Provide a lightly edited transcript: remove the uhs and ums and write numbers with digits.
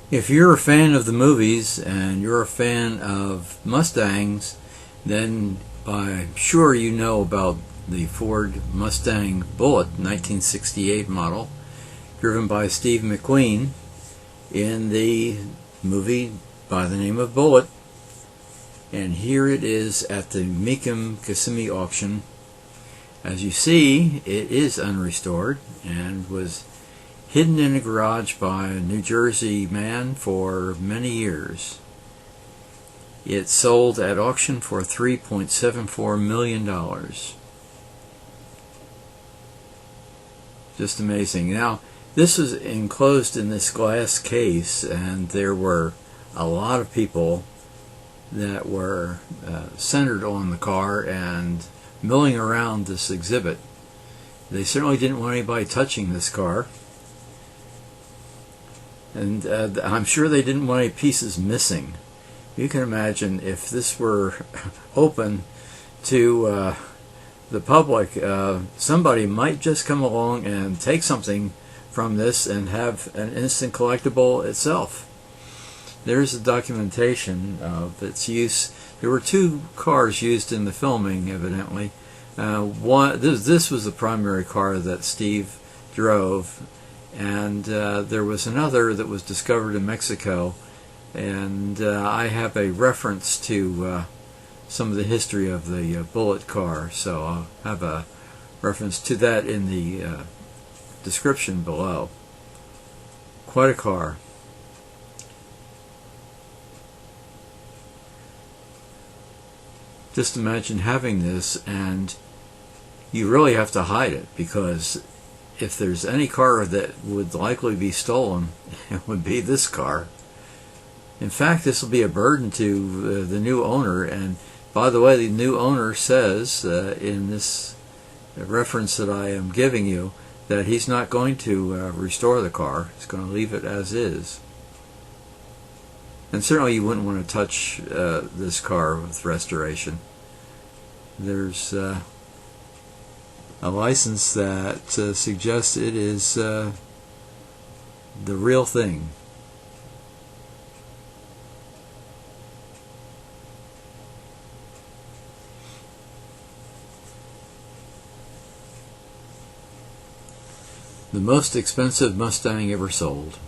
If you're a fan of the movies and you're a fan of Mustangs, then I'm sure you know about the Ford Mustang Bullitt 1968 model, driven by Steve McQueen in the movie by the name of Bullitt. And here it is at the Mecum Kissimmee auction. As you see, it is unrestored and was hidden in a garage by a New Jersey man for many years. It sold at auction for $3.74 million. Just amazing. Now, this was enclosed in this glass case, and there were a lot of people that were centered on the car and milling around this exhibit. They certainly didn't want anybody touching this car. And I'm sure they didn't want any pieces missing. You can imagine if this were open to the public, somebody might just come along and take something from this and have an instant collectible itself. There's the documentation of its use. There were two cars used in the filming, evidently. This was the primary car that Steve drove, and there was another that was discovered in Mexico, and I have a reference to some of the history of the Bullitt car, so I'll have a reference to that in the description below. Quite a car. Just imagine having this, and you really have to hide it, because if there's any car that would likely be stolen, it would be this car. In fact, this will be a burden to the new owner. And by the way, the new owner says in this reference that I am giving you that he's not going to restore the car. He's going to leave it as is. And certainly you wouldn't want to touch this car with restoration. There's a license that suggests it is the real thing. The most expensive Mustang ever sold.